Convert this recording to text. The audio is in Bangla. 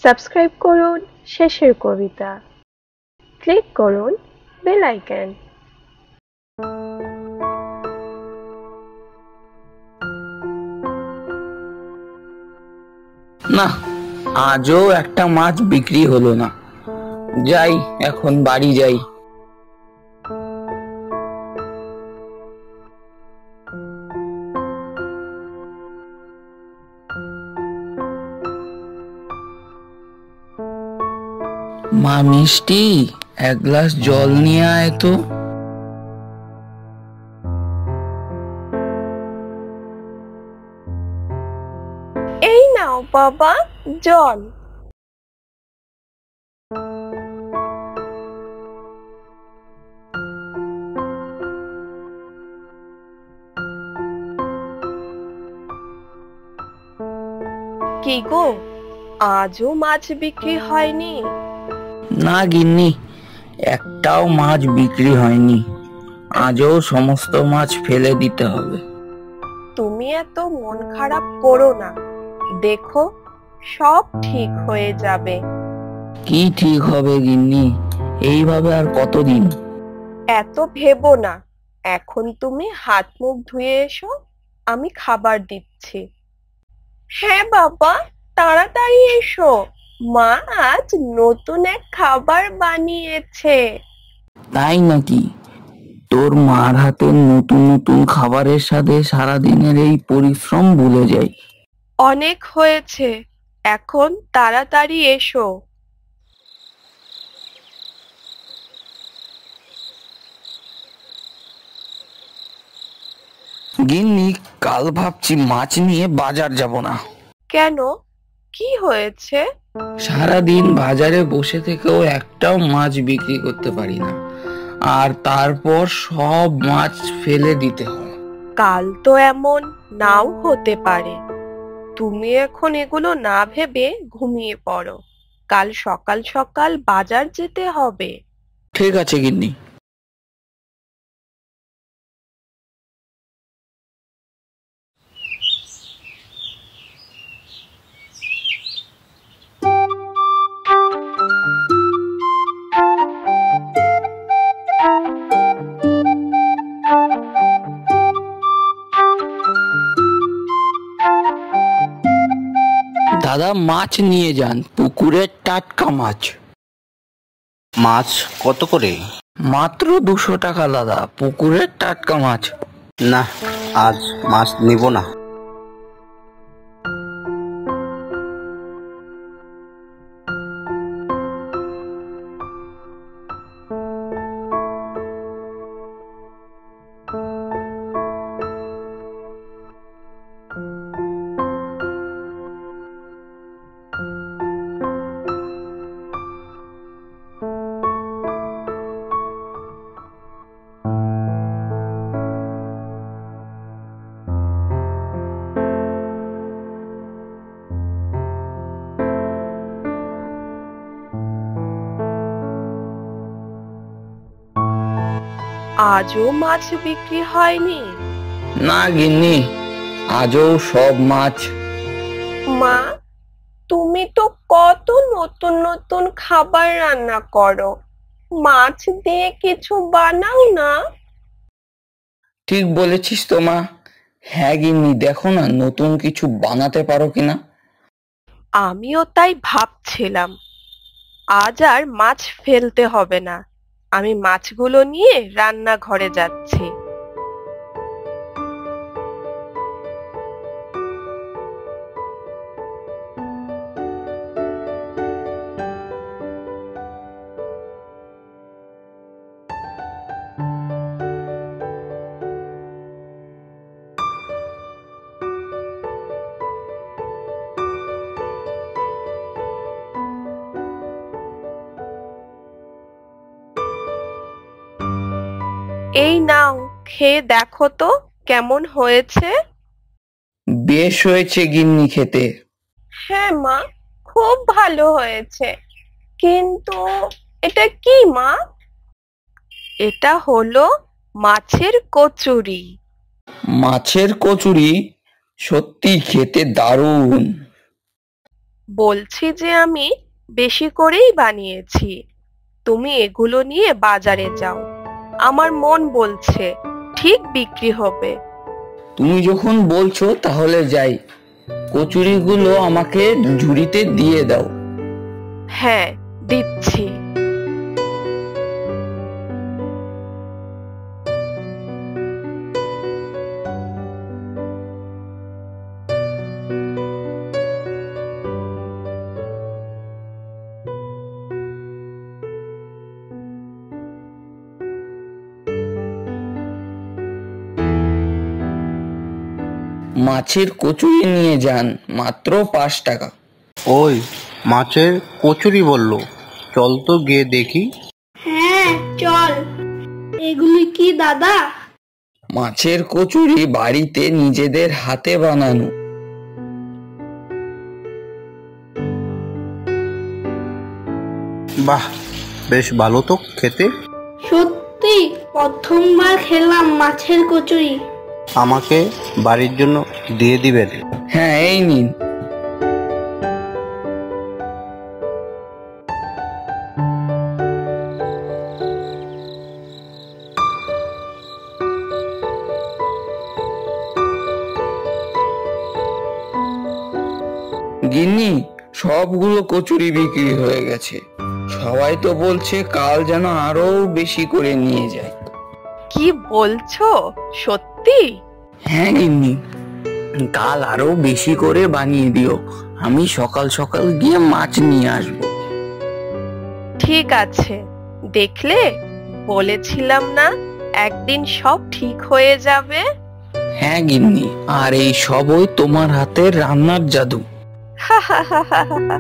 সাবস্ক্রাইব করুন শেষের কবিতা। ক্লিক করুন বেল আইকন। না, আজও একটা মাছ বিক্রি হলো না। যাই, এখন বাড়ি যাই। মা মিষ্টি, এক গ্লাস জল নিয়ে আয় তো। এই নাও বাবা জল। কি গো, আজও মাছ বিক্রি হয়নি? না গিন্নি, একটাও মাছ বিক্রি হয়নি। আজও সমস্ত মাছ ফেলে দিতে হবে। তুমি এত মন খারাপ করো না, দেখো সব ঠিক হয়ে যাবে। কি ঠিক হবে গিন্নি? এইভাবে আর কতদিন? এত ভেবো না, এখন তুমি হাত মুখ ধুয়ে এসো, আমি খাবার দিচ্ছি। হ্যাঁ বাবা, তাড়াতাড়ি এসো, মা আজ নতুন এক খাবার বানিয়েছে। তাই নাকি? তোর মার হাতের নতুন নতুন খাবারের সাথে সারাদিনের এই পরিশ্রম ভুলে যাই। অনেক হয়েছে, এখন তাড়াতাড়ি এসো। গিন্নি, কাল ভাবছি মাছ নিয়ে বাজার যাব না। কেন, কি হয়েছে? সারাদিন বাজারে বসে থেকেও একটাও মাছ বিক্রি করতে পারি না, আর তারপর সব মাছ ফেলে দিতে হয়। কাল তো এমন নাও হতে পারে, তুমি এখন এগুলো না ভেবে ঘুমিয়ে পড়ো, কাল সকাল সকাল বাজার যেতে হবে। ঠিক আছে গিন্নি। দাদা, মাছ নিয়ে যান, পুকুরের টাটকা মাছ। মাছ কত করে? মাত্র 200 টাকা দাদা, পুকুরের টাটকা মাছ। না, আজ মাছ নিব না। আজও মাছ বিক্রি হয়নি? না গিন্নি, আজও সব মাছ। মা, তুমি তো কত নতুন নতুন খাবার রান্না করো, মাছ দিয়ে কিছু বানাও না। ঠিক বলেছিস তো মা। হ্যাঁ গিন্নি, দেখো না নতুন কিছু বানাতে পারো কিনা। আমিও তাই ভাবছিলাম, আজ আর মাছ ফেলতে হবে না, আমি মাছগুলো নিয়ে রান্নাঘরে যাচ্ছি। এই নাও, খেয়ে দেখো তো কেমন হয়েছে। বেশ হয়েছে গিন্নি খেতে। হ্যাঁ মা, খুব ভালো হয়েছে, কিন্তু এটা কি মা? এটা হলো মাছের কচুরি। মাছের কচুরি? সত্যি খেতে দারুণ। বলছি যে আমি বেশি করেই বানিয়েছি। তুমি এগুলো নিয়ে বাজারে যাও। আমার মন বলছে ঠিক বিক্রি হবে। তুমি যখন বলছো তাহলে যাই। কচুরিগুলো আমাকে ঝুড়িতে দিয়ে দাও। হ্যাঁ, দিচ্ছি। মাছের কচুরি নিয়ে যান, মাত্র 5 টাকা। ওই মাছের কচুরি বললো, চল তো গিয়ে দেখি। হ্যাঁ চল। এগুলি কি দাদা? মাছের কচুরি বাড়িতে নিজেদের হাতে বানানো। বাহ, বেশ ভালো তো খেতে। সত্যি প্রথমবার খেলাম মাছের কচুরি। আমাকে বাড়ির জন্য দিয়ে দিবেন? হ্যাঁ, এই নিন। গিন্নি, সবগুলো কচুরি বিক্রি হয়ে গেছে। সবাই তো বলছে কাল যেন আরো বেশি করে নিয়ে যায়। কি বলছো, সত্যি? হ্যাঁ গিন্নি, কাল আরো বেশি করে বানিয়ে দিও। আমি সকাল সকাল গিয়ে মাছ নিয়ে আসবো। ঠিক আছে। দেখলে, বলেছিলাম না একদিন সব ঠিক হয়ে যাবে। হ্যাঁ গিন্নি, আর এই সবই তোমার হাতের রান্নার জাদু। হা হা হা হা হা।